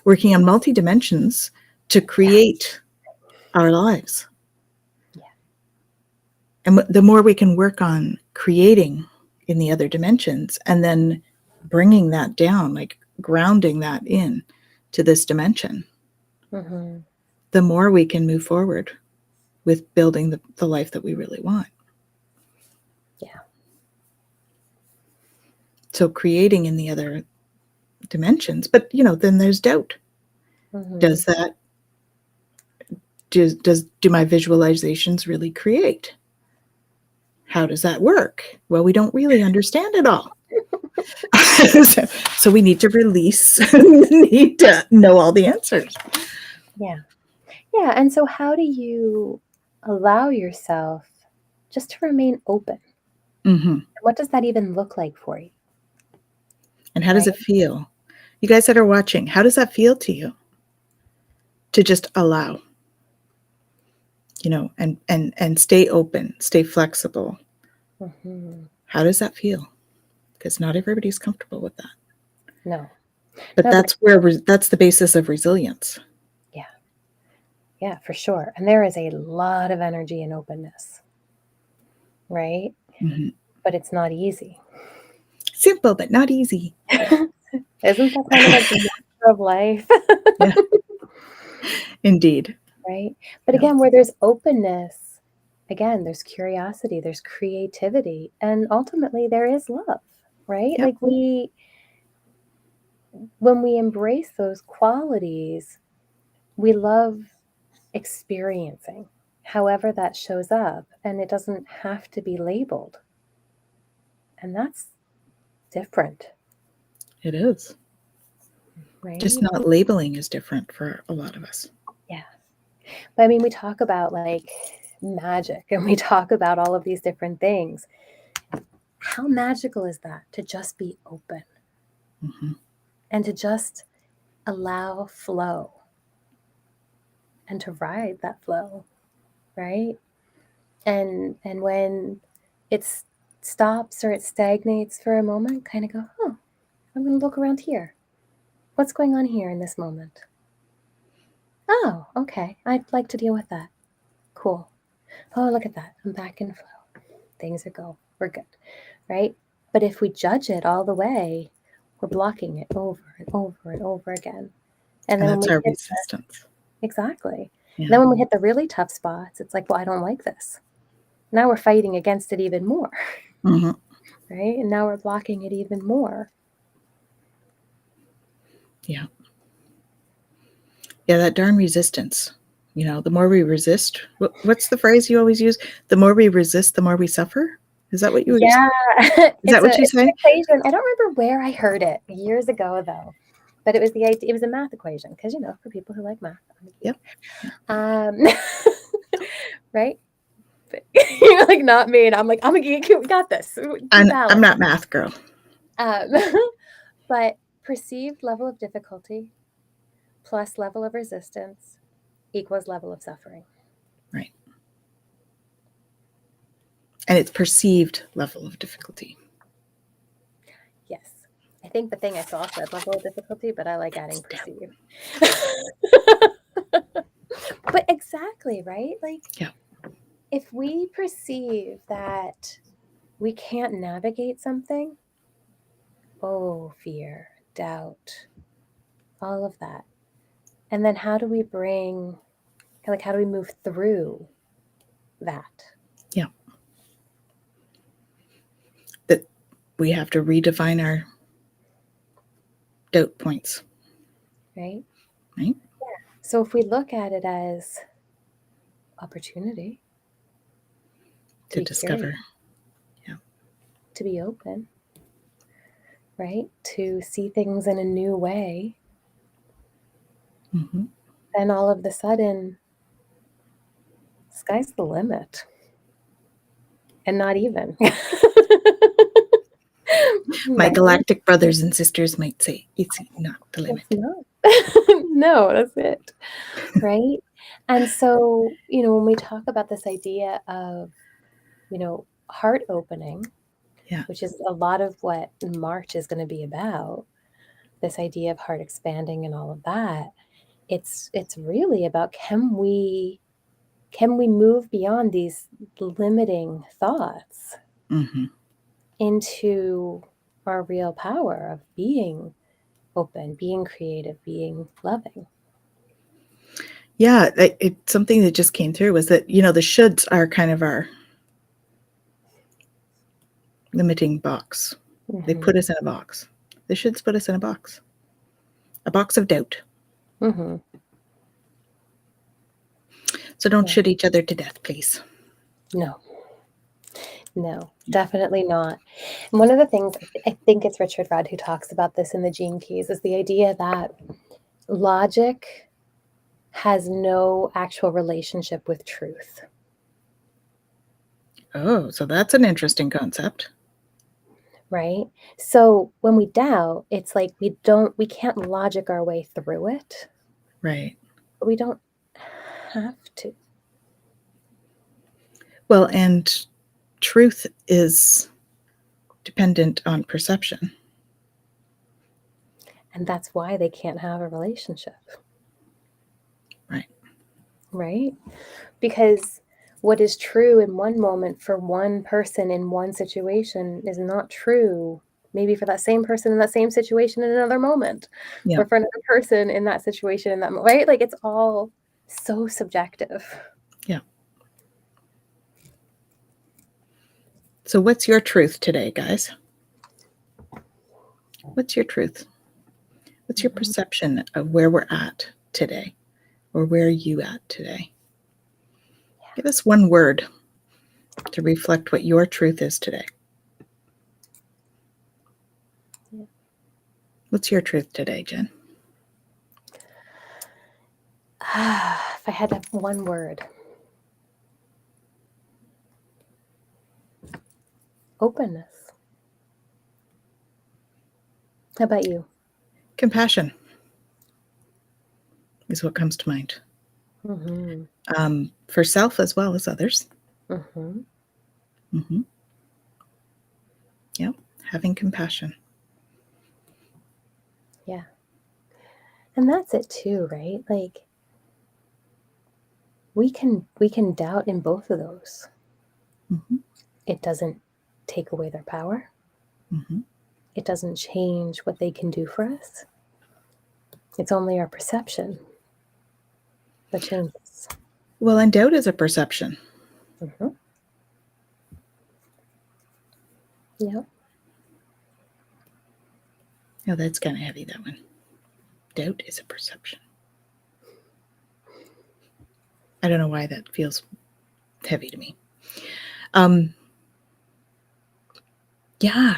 Speaker 1: working on multi-dimensions to create our lives.
Speaker 2: Yeah.
Speaker 1: And the more we can work on creating in the other dimensions and then bringing that down, like grounding that in to this dimension,
Speaker 2: Mm-hmm.
Speaker 1: the more we can move forward. with building the life that we really want.
Speaker 2: Yeah.
Speaker 1: So creating in the other dimensions, but then there's doubt.
Speaker 2: Mm-hmm.
Speaker 1: Does that do my visualizations really create? How does that work? Well, we don't really understand it all. So we need to release, need to know all the answers.
Speaker 2: Yeah. Yeah. And so how do you allow yourself just to remain open?
Speaker 1: Mm-hmm.
Speaker 2: What does that even look like for you?
Speaker 1: And how does
Speaker 2: Right?
Speaker 1: it feel? You guys that are watching, how does that feel to you? To just allow, and stay open, stay flexible.
Speaker 2: Mm-hmm.
Speaker 1: How does that feel? Because not everybody's comfortable with that.
Speaker 2: No.
Speaker 1: But
Speaker 2: No, but
Speaker 1: that's the basis of resilience.
Speaker 2: yeah. Yeah, for sure. And there is a lot of energy in openness, right?
Speaker 1: Mm-hmm.
Speaker 2: But it's not easy.
Speaker 1: Simple, but not easy.
Speaker 2: Isn't that kind of like the nature of life?
Speaker 1: Yeah, indeed.
Speaker 2: Right? But
Speaker 1: Yeah.
Speaker 2: again, where there's openness, again, there's curiosity, there's creativity, and ultimately there is love, right?
Speaker 1: Yep.
Speaker 2: Like when we embrace those qualities, we love experiencing, however that shows up, and it doesn't have to be labeled. And that's different,
Speaker 1: It is.
Speaker 2: right?
Speaker 1: Just not labeling is different for a lot of us.
Speaker 2: Yeah. But I mean, we talk about like magic and we talk about all of these different things. How magical is that to just be open
Speaker 1: Mm-hmm.
Speaker 2: and to just allow flow and to ride that flow, right? And when it stops or it stagnates for a moment, kind of go, oh, I'm going to look around here. What's going on here in this moment? Oh, okay. I'd like to deal with that. Cool. Oh, look at that. I'm back in flow. Things are go. We're good, right? But if we judge it all the way, we're blocking it over and over and over again. And
Speaker 1: And
Speaker 2: then when
Speaker 1: that's
Speaker 2: we
Speaker 1: our
Speaker 2: hit
Speaker 1: resistance.
Speaker 2: exactly.
Speaker 1: Yeah.
Speaker 2: And then when we hit the really tough spots, it's like, well, I don't like this. Now we're fighting against it even more,
Speaker 1: Mm-hmm.
Speaker 2: right? And now we're blocking it even more.
Speaker 1: Yeah. Yeah, that darn resistance. The more we resist, what's the phrase you always use? The more we resist, the more we suffer. Is that what you?
Speaker 2: Yeah,
Speaker 1: Is that what you
Speaker 2: it's an
Speaker 1: say?
Speaker 2: equation. I don't remember where I heard it years ago though, but it was the idea. It was a math equation because for people who like math, I'm a geek.
Speaker 1: Yep.
Speaker 2: Um, right? But you're like not me, and I'm like I'm a geek. We got this.
Speaker 1: I'm
Speaker 2: Balance.
Speaker 1: not math girl.
Speaker 2: Um, but perceived level of difficulty plus level of resistance equals level of suffering.
Speaker 1: Right. And it's perceived level of difficulty.
Speaker 2: Yes. I think the thing I saw said level of difficulty, but I like adding perceived. But exactly, right? Like,
Speaker 1: yeah.
Speaker 2: If we perceive that we can't navigate something, oh, fear, doubt, all of that. And then how do we how do we move through that?
Speaker 1: Yeah. That we have to redefine our doubt points.
Speaker 2: Right?
Speaker 1: Right?
Speaker 2: Yeah. So if we look at it as opportunity
Speaker 1: To
Speaker 2: be
Speaker 1: discover.
Speaker 2: curious,
Speaker 1: Yeah.
Speaker 2: to be open, right? To see things in a new way,
Speaker 1: Mm-hmm.
Speaker 2: then all of the sudden, sky's the limit. And not even.
Speaker 1: My
Speaker 2: Right?
Speaker 1: galactic brothers and sisters might say it's not the limit.
Speaker 2: It's not. No, that's it. Right? And so, when we talk about this idea of, heart opening,
Speaker 1: Yeah.
Speaker 2: which is a lot of what March is going to be about, this idea of heart expanding and all of that, it's really about can we move beyond these limiting thoughts
Speaker 1: Mm-hmm.
Speaker 2: into our real power of being open, being creative, being loving.
Speaker 1: Yeah, it's something that just came through was that, the shoulds are kind of our limiting box. They
Speaker 2: Mm-hmm.
Speaker 1: put us in a box. The shoulds put us in a box of doubt.
Speaker 2: Mm-hmm.
Speaker 1: So don't
Speaker 2: Yeah.
Speaker 1: should each other to death, please.
Speaker 2: No, no,
Speaker 1: Yeah.
Speaker 2: definitely not. And one of the things, I think it's Richard Rudd who talks about this in the Gene Keys, is the idea that logic has no actual relationship with truth.
Speaker 1: Oh, so that's an interesting concept.
Speaker 2: Right? So when we doubt, it's like we can't logic our way through it,
Speaker 1: Right.
Speaker 2: but we don't have to.
Speaker 1: Well, and truth is dependent on perception.
Speaker 2: And that's why they can't have a relationship,
Speaker 1: Right.
Speaker 2: right? Because what is true in one moment for one person in one situation is not true maybe for that same person in that same situation in another moment,
Speaker 1: Yeah.
Speaker 2: or for another person in that situation in that moment, right? Like it's all so subjective.
Speaker 1: Yeah. So what's your truth today, guys? What's your truth? What's your
Speaker 2: Mhm.
Speaker 1: perception of where we're at today? Or where are you at today? Give us one word to reflect what your truth is today.
Speaker 2: Yeah.
Speaker 1: What's your truth today, Jen?
Speaker 2: If I had to have one word, openness. How about you?
Speaker 1: Compassion is what comes to mind.
Speaker 2: Mm-hmm.
Speaker 1: For self as well as others.
Speaker 2: Mm-hmm.
Speaker 1: Mm-hmm. Yeah, having compassion.
Speaker 2: Yeah. And that's it too, right? Like we can doubt in both of those.
Speaker 1: Mm-hmm.
Speaker 2: It doesn't take away their power.
Speaker 1: Mm-hmm.
Speaker 2: It doesn't change what they can do for us. It's only our perception that changes.
Speaker 1: Well, and doubt is a perception.
Speaker 2: Mm-hmm. Yeah.
Speaker 1: Oh, that's kind of heavy, that one. Doubt is a perception. I don't know why that feels heavy to me. Um, yeah,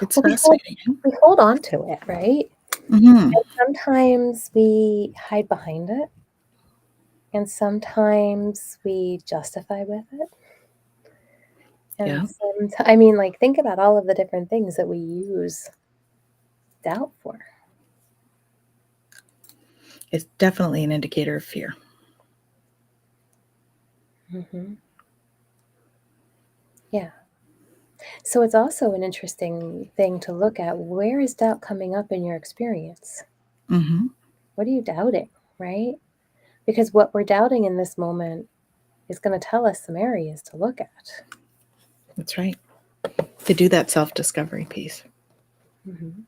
Speaker 1: it's
Speaker 2: Well,
Speaker 1: fascinating.
Speaker 2: we hold on to it, right?
Speaker 1: Mm-hmm.
Speaker 2: And sometimes we hide behind it, and sometimes we justify with it. And
Speaker 1: Yeah,
Speaker 2: I mean, like, think about all of the different things that we use doubt for.
Speaker 1: it's definitely an indicator of fear.
Speaker 2: Mm-hmm. Yeah. So it's also an interesting thing to look at. Where is doubt coming up in your experience?
Speaker 1: Mm-hmm.
Speaker 2: What are you doubting, right? Because what we're doubting in this moment is going to tell us some areas to look at.
Speaker 1: That's right. To do that self-discovery piece.
Speaker 2: Mm-hmm.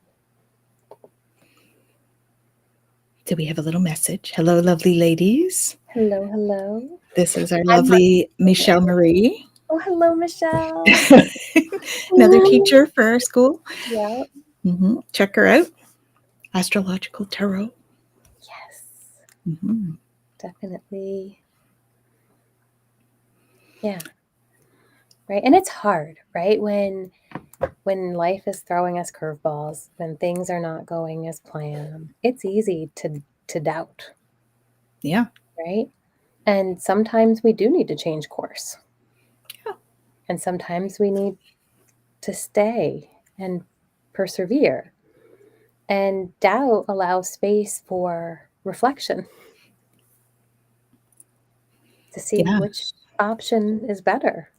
Speaker 1: So we have a little message. Hello, lovely ladies.
Speaker 2: Hello, hello.
Speaker 1: This is our
Speaker 2: I'm
Speaker 1: lovely Michelle Marie,
Speaker 2: Oh, hello, Michelle.
Speaker 1: another teacher for our school.
Speaker 2: Yeah.
Speaker 1: Check her out. Astrological Tarot.
Speaker 2: Yes,
Speaker 1: Mm-hmm.
Speaker 2: definitely. Yeah. Right. And it's hard, right? When life is throwing us curveballs, when things are not going as planned, it's easy to doubt,
Speaker 1: Yeah.
Speaker 2: right? And sometimes we do need to change course.
Speaker 1: Yeah.
Speaker 2: And sometimes we need to stay and persevere. And doubt allows space for reflection to see
Speaker 1: Yeah.
Speaker 2: which option is better.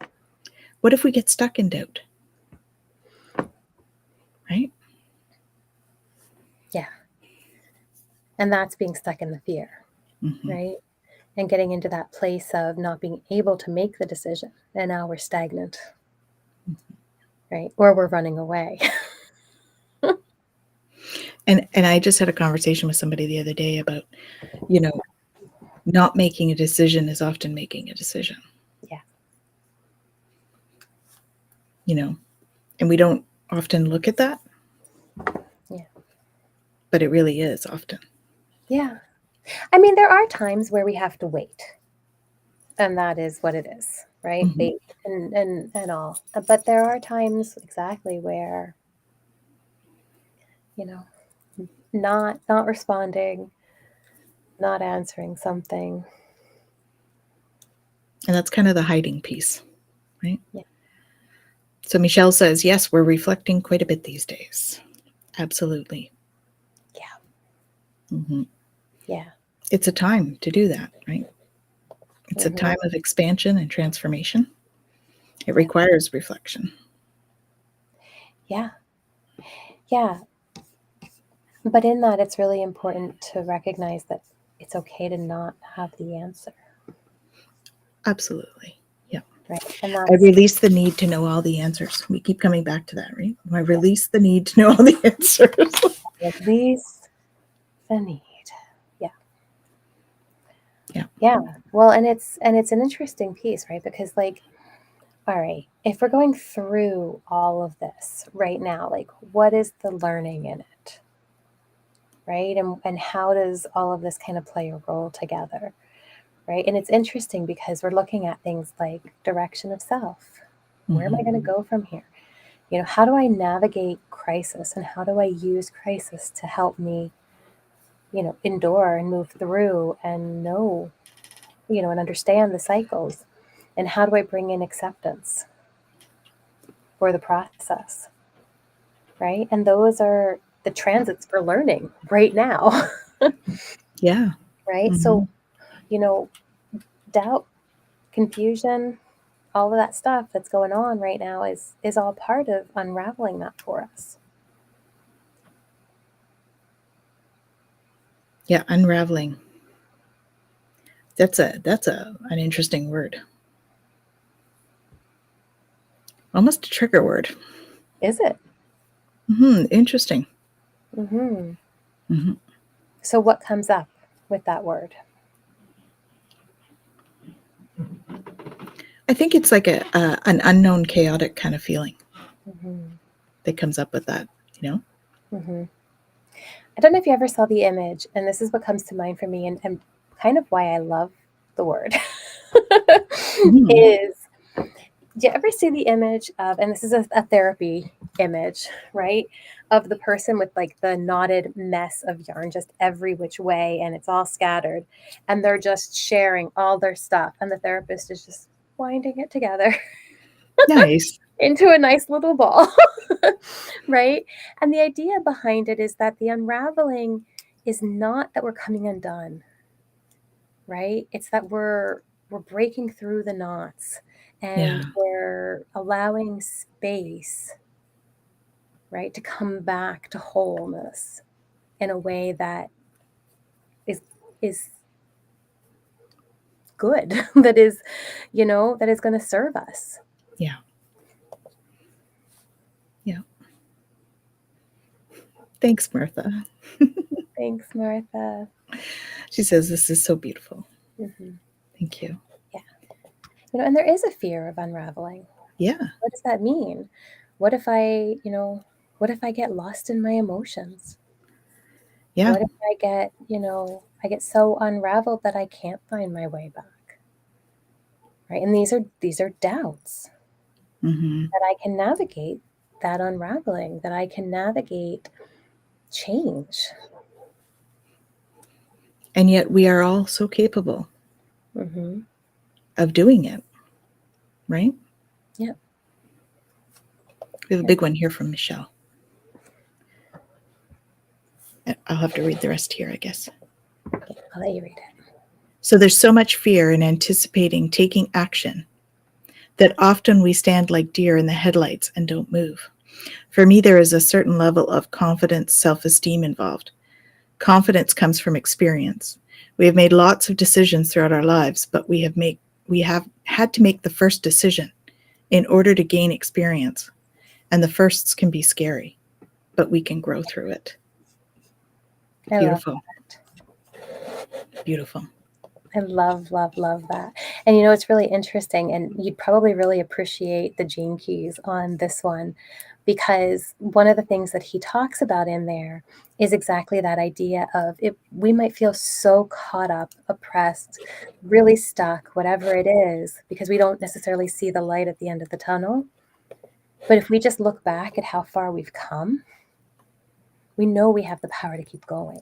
Speaker 1: What if we get stuck in doubt? Right?
Speaker 2: Yeah. And that's being stuck in the fear,
Speaker 1: Mm-hmm.
Speaker 2: right? And getting into that place of not being able to make the decision. And now we're stagnant, right? Or we're running away.
Speaker 1: And I just had a conversation with somebody the other day about, you know, Not making a decision is often making a decision.
Speaker 2: Yeah.
Speaker 1: And we don't often look at that.
Speaker 2: Yeah.
Speaker 1: But it really is often.
Speaker 2: Yeah. I mean, there are times where we have to wait, and that is what it is, right?
Speaker 1: Mm-hmm.
Speaker 2: Wait and all. But there are times exactly where, you know, not responding, not answering something.
Speaker 1: And that's kind of the hiding piece, right?
Speaker 2: Yeah.
Speaker 1: So Michelle says, yes, we're reflecting quite a bit these days. Absolutely.
Speaker 2: Yeah.
Speaker 1: Mm-hmm.
Speaker 2: Yeah.
Speaker 1: It's a time to do that, right? It's a time of expansion and transformation. It requires reflection.
Speaker 2: Yeah. Yeah. But in that, it's really important to recognize that it's okay to not have the answer.
Speaker 1: Absolutely. Yeah.
Speaker 2: Right. And
Speaker 1: I
Speaker 2: that's
Speaker 1: release the need to know all the answers. We keep coming back to that, right? I release the need to know all the answers.
Speaker 2: release the need. Yeah.
Speaker 1: Yeah.
Speaker 2: Yeah. Well, and it's an interesting piece, right? Because like, all right, if we're going through all of this right now, like what is the learning in it? Right? And how does all of this kind of play a role together? Right? And it's interesting because we're looking at things like direction of self. Where am I going to go from here? How do I navigate crisis, and how do I use crisis to help me, endure and move through and know, and understand the cycles? And how do I bring in acceptance for the process? Right? And those are the transits for learning right now.
Speaker 1: Yeah.
Speaker 2: Right?
Speaker 1: Mm-hmm.
Speaker 2: So, doubt, confusion, all of that stuff that's going on right now is all part of unraveling that for us.
Speaker 1: Yeah, unraveling. That's an interesting word. Almost a trigger word.
Speaker 2: Is it?
Speaker 1: Interesting.
Speaker 2: Mm-hmm.
Speaker 1: Mm-hmm.
Speaker 2: So what comes up with that word?
Speaker 1: I think it's like an unknown, chaotic kind of feeling
Speaker 2: Mm-hmm.
Speaker 1: that comes up with that.
Speaker 2: Mm-hmm. I don't know if you ever saw the image, and this is what comes to mind for me, and kind of why I love the word
Speaker 1: Mm.
Speaker 2: is, do you ever see the image of, and this is a therapy image, right? Of the person with like the knotted mess of yarn just every which way, and it's all scattered, and they're just sharing all their stuff, and the therapist is just winding it together
Speaker 1: Nice.
Speaker 2: into a nice little ball, right? And the idea behind it is that the unraveling is not that we're coming undone, right? It's that we're breaking through the knots,
Speaker 1: Yeah.
Speaker 2: and we're allowing space, right, to come back to wholeness in a way that is good, that is, that is going to serve us.
Speaker 1: Yeah. Yeah. Thanks, Martha.
Speaker 2: Thanks, Martha.
Speaker 1: She says this is so beautiful.
Speaker 2: Mm-hmm.
Speaker 1: Thank you.
Speaker 2: Yeah. And there is a fear of unraveling.
Speaker 1: Yeah.
Speaker 2: What does that mean? What if I get lost in my emotions?
Speaker 1: Yeah.
Speaker 2: What if I get so unraveled that I can't find my way back? Right? And these are doubts
Speaker 1: Mm-hmm.
Speaker 2: that I can navigate that unraveling, that I can navigate change.
Speaker 1: And yet we are all so capable
Speaker 2: Mm-hmm.
Speaker 1: of doing it, right?
Speaker 2: Yeah.
Speaker 1: We have a big one here from Michelle. I'll have to read the rest here, I guess.
Speaker 2: Okay, I'll let you read it.
Speaker 1: So there's so much fear in anticipating taking action that often we stand like deer in the headlights and don't move. For me, there is a certain level of confidence, self-esteem involved. Confidence comes from experience. We have made lots of decisions throughout our lives, but we have had to make the first decision in order to gain experience. And the firsts can be scary, but we can grow through it.
Speaker 2: I love
Speaker 1: Beautiful.
Speaker 2: that.
Speaker 1: Beautiful.
Speaker 2: I love, love, love that. And it's really interesting, and you'd probably really appreciate the gene keys on this one, because one of the things that he talks about in there is exactly that idea of it. We might feel so caught up, oppressed, really stuck, whatever it is, because we don't necessarily see the light at the end of the tunnel. But if we just look back at how far we've come, we know we have the power to keep going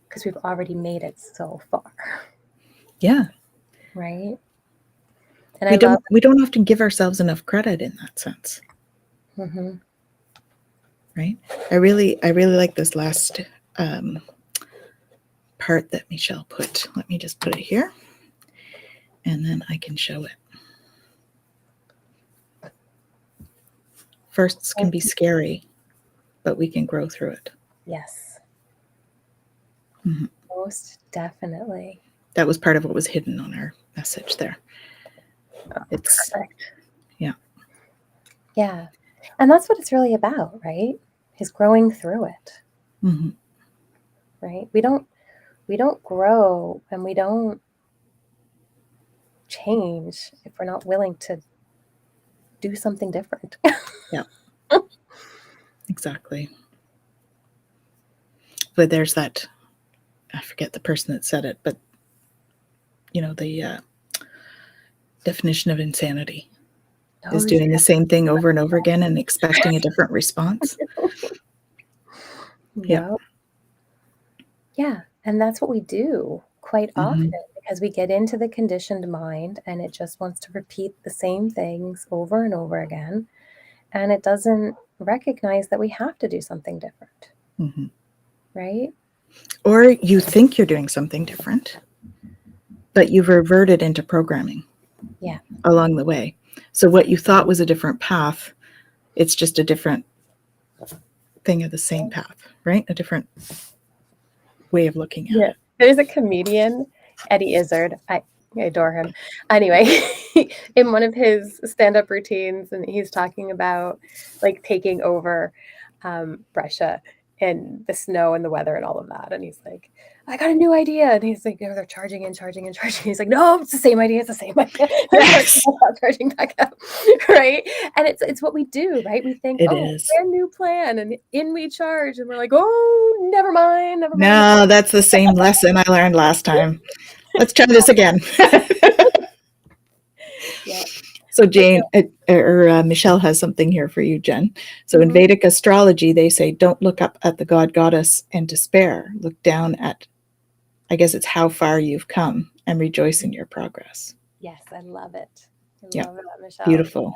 Speaker 2: because we've already made it so far.
Speaker 1: Yeah.
Speaker 2: Right. And
Speaker 1: we don't often give ourselves enough credit in that sense.
Speaker 2: Mm-hmm.
Speaker 1: Right. I really like this last part that Michelle put. Let me just put it here, and then I can show it. Firsts can be scary, but we can grow through it.
Speaker 2: Yes.
Speaker 1: Mm-hmm.
Speaker 2: Most definitely.
Speaker 1: That was part of what was hidden on our message there. It's
Speaker 2: perfect.
Speaker 1: Yeah.
Speaker 2: Yeah. And that's what it's really about, right? Is growing through it.
Speaker 1: Mm-hmm.
Speaker 2: Right? We don't grow and we don't change if we're not willing to do something different.
Speaker 1: Yeah. Exactly. But there's that, I forget the person that said it, but the definition of insanity is doing the same thing over and over again and expecting a different response.
Speaker 2: Yeah. Yeah. And that's what we do quite often, because we get into the conditioned mind and it just wants to repeat the same things over and over again. And it doesn't recognize that we have to do something different.
Speaker 1: Mm-hmm.
Speaker 2: Right?
Speaker 1: Or you think you're doing something different, but you've reverted into programming along the way. So what you thought was a different path, it's just a different thing of the same path, right? A different way of looking at it.
Speaker 2: There's a comedian, Eddie Izzard. I adore him. Anyway, in one of his stand-up routines, and he's talking about like taking over Russia and the snow and the weather and all of that. And he's like, I got a new idea. And he's like, they're charging and charging and charging. He's like, no, it's the same idea. It's the same idea.
Speaker 1: Yes.
Speaker 2: Charging back up. Right. And it's what we do, right? We think,
Speaker 1: is.
Speaker 2: brand new plan. And in we charge. And we're like, oh, never mind.
Speaker 1: No, that's the same lesson I learned last time. Let's try this again.
Speaker 2: Yeah.
Speaker 1: So Jane or Michelle has something here for you, Jen. So in Vedic astrology, they say, don't look up at the god goddess and despair. Look down at, I guess it's how far you've come, and rejoice in your progress.
Speaker 2: Yes, I love it. I love that, Michelle.
Speaker 1: Beautiful.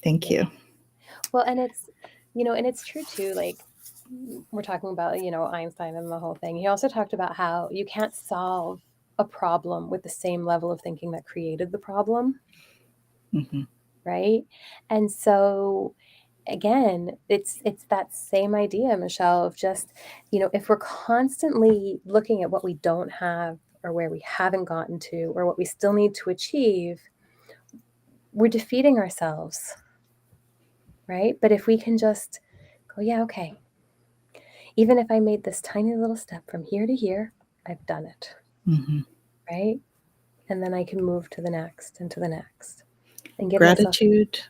Speaker 1: Thank you.
Speaker 2: Well, and it's, and it's true too. Like we're talking about, Einstein and the whole thing. He also talked about how you can't solve a problem with the same level of thinking that created the problem.
Speaker 1: Mm-hmm.
Speaker 2: Right. And so again, it's that same idea, Michelle, of just, if we're constantly looking at what we don't have or where we haven't gotten to or what we still need to achieve, we're defeating ourselves. Right. But if we can just go, yeah, okay. Even if I made this tiny little step from here to here, I've done it.
Speaker 1: Mm-hmm.
Speaker 2: Right. And then I can move to the next and to the next. And give
Speaker 1: gratitude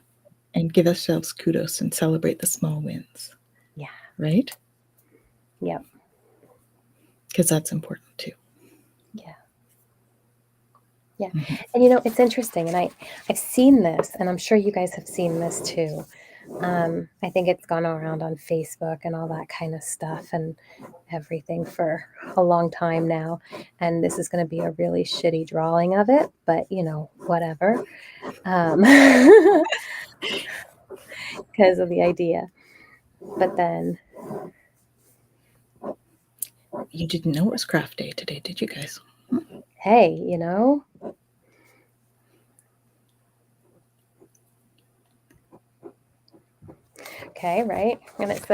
Speaker 1: and give ourselves kudos and celebrate the small wins.
Speaker 2: Yeah.
Speaker 1: Right?
Speaker 2: Yep.
Speaker 1: Because that's important too.
Speaker 2: Yeah. Yeah. Mm-hmm. And it's interesting. And I've seen this, and I'm sure you guys have seen this too. I think it's gone around on Facebook and all that kind of stuff and everything for a long time now. And this is going to be a really shitty drawing of it, but whatever. Because of the idea. But then.
Speaker 1: You didn't know it was craft day today, did you guys?
Speaker 2: Hey, Okay, right? And it's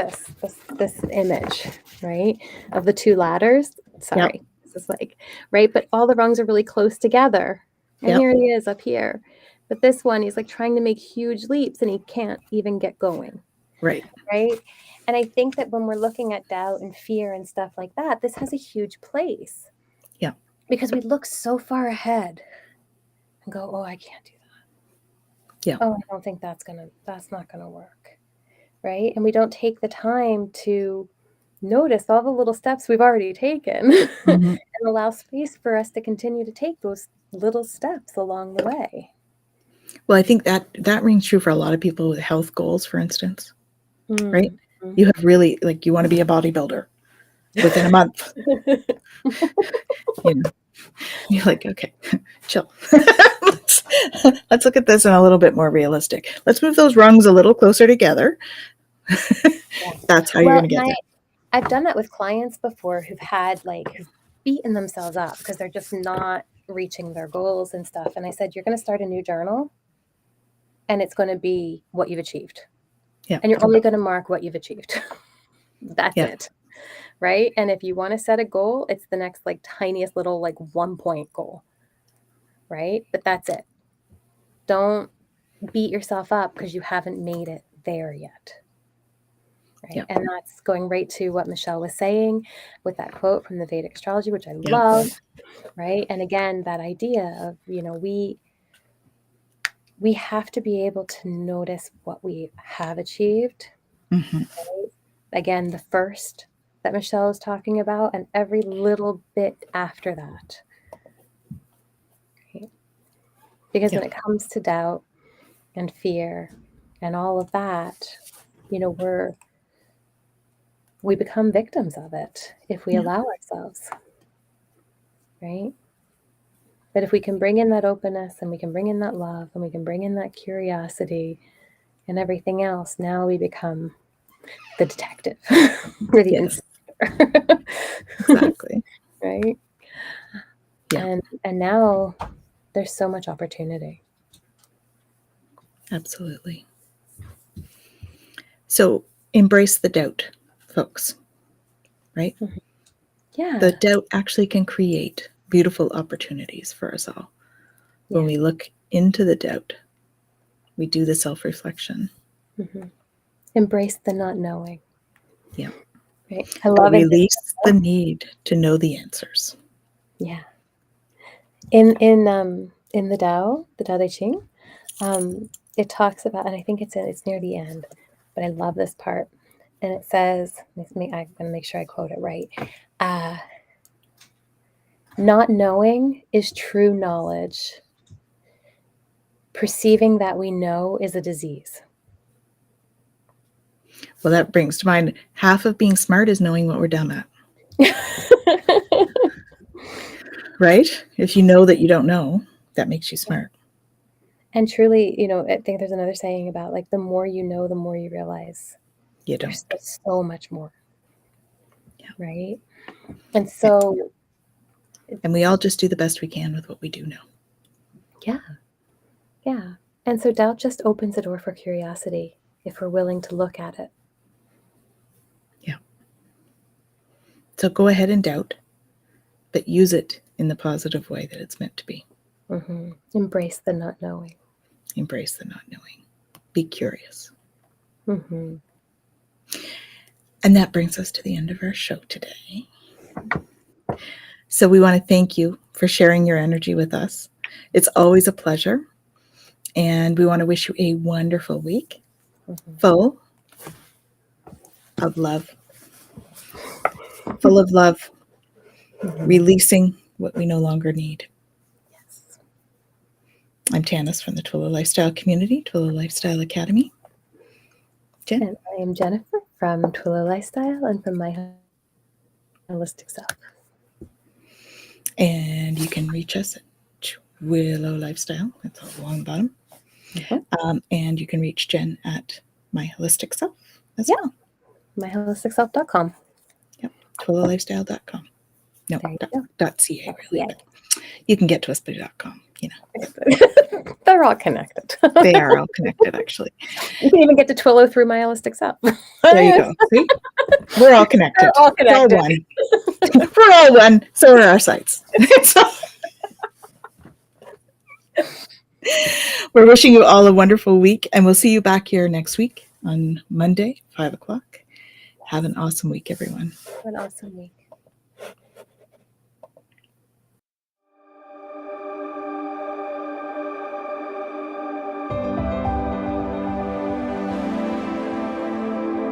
Speaker 2: this image, right? Of the two ladders. Sorry. Yep. This is like, right? But all the rungs are really close together. And here he is up here. But this one, he's like trying to make huge leaps and he can't even get going.
Speaker 1: Right.
Speaker 2: Right? And I think that when we're looking at doubt and fear and stuff like that, this has a huge place.
Speaker 1: Yeah.
Speaker 2: Because we look so far ahead and go, oh, I can't do that.
Speaker 1: Yeah.
Speaker 2: Oh, I don't think that's not gonna work. Right? And we don't take the time to notice all the little steps we've already taken
Speaker 1: Mm-hmm.
Speaker 2: and allow space for us to continue to take those little steps along the way.
Speaker 1: Well, I think that rings true for a lot of people with health goals, for instance, right?
Speaker 2: Mm-hmm.
Speaker 1: You have really, like, you want to be a bodybuilder within a month. You know, you're like, okay, chill. let's look at this in a little bit more realistic. Let's move those rungs a little closer together. That's how you're going to get there.
Speaker 2: I've done that with clients before who've beaten themselves up because they're just not reaching their goals and stuff. And I said, you're going to start a new journal and it's going to be what you've achieved.
Speaker 1: Yeah.
Speaker 2: And you're only going to mark what you've achieved. That's it. Right. And if you want to set a goal, it's the next tiniest little 1 point goal. Right. But that's it. Don't beat yourself up because you haven't made it there yet. Right.
Speaker 1: Yeah.
Speaker 2: And that's going right to what Michelle was saying with that quote from the Vedic astrology, which I love. Right. And again, that idea of, we have to be able to notice what we have achieved.
Speaker 1: Mm-hmm.
Speaker 2: Right? Again, the first that Michelle is talking about and every little bit after that. Right? Because when it comes to doubt and fear and all of that, we become victims of it if we allow ourselves, right? But if we can bring in that openness and we can bring in that love and we can bring in that curiosity and everything else, now we become the detective or the inspector.
Speaker 1: Exactly.
Speaker 2: Right?
Speaker 1: Yeah.
Speaker 2: And now there's so much opportunity.
Speaker 1: Absolutely. So embrace the doubt, folks, right?
Speaker 2: Mm-hmm. Yeah.
Speaker 1: The doubt actually can create beautiful opportunities for us all. When we look into the doubt, we do the self-reflection.
Speaker 2: Mm-hmm. Embrace the not knowing.
Speaker 1: Yeah.
Speaker 2: Right. I love it.
Speaker 1: Release the need to know the answers.
Speaker 2: Yeah. In the Tao Te Ching, it talks about, and I think it's near the end, but I love this part. And it says, I'm going to make sure I quote it right. Not knowing is true knowledge. Perceiving that we know is a disease.
Speaker 1: Well, that brings to mind half of being smart is knowing what we're dumb at. Right? If you know that you don't know, that makes you smart.
Speaker 2: And truly, I think there's another saying about the more you know, the more you realize
Speaker 1: You don't.
Speaker 2: There's so much more. Yeah. Right? And so...
Speaker 1: And we all just do the best we can with what we do know.
Speaker 2: Yeah. Yeah. And so doubt just opens the door for curiosity if we're willing to look at it.
Speaker 1: Yeah. So go ahead and doubt, but use it in the positive way that it's meant to be.
Speaker 2: Mm-hmm. Embrace the not knowing.
Speaker 1: Embrace the not knowing. Be curious.
Speaker 2: Mm-hmm.
Speaker 1: And that brings us to the end of our show today. So we want to thank you for sharing your energy with us. It's always a pleasure. And we want to wish you a wonderful week, full of love. Full of love, releasing what we no longer need.
Speaker 2: Yes.
Speaker 1: I'm Tanis from the Twillow Lifestyle Community, Twillow Lifestyle Academy. Jen?
Speaker 2: And I am Jennifer from Twillow Lifestyle and from My Holistic Self.
Speaker 1: And you can reach us at Twillow Lifestyle. That's all along the bottom. Mm-hmm. And you can reach Jen at My Holistic Self as well.
Speaker 2: MyHolisticSelf.com.
Speaker 1: Yep. TwillowLifestyle.com. No, .ca really. But you can get to us by .com,
Speaker 2: They're all connected.
Speaker 1: They are all connected, actually.
Speaker 2: You can even get to Twillow through My Holistic Self.
Speaker 1: There you go. See? We're all connected.
Speaker 2: We're all connected.
Speaker 1: We're all one. We're all one. So are our sites. We're wishing you all a wonderful week, and we'll see you back here next week on Monday, 5 o'clock. Have an awesome week, everyone.
Speaker 2: Have an awesome week.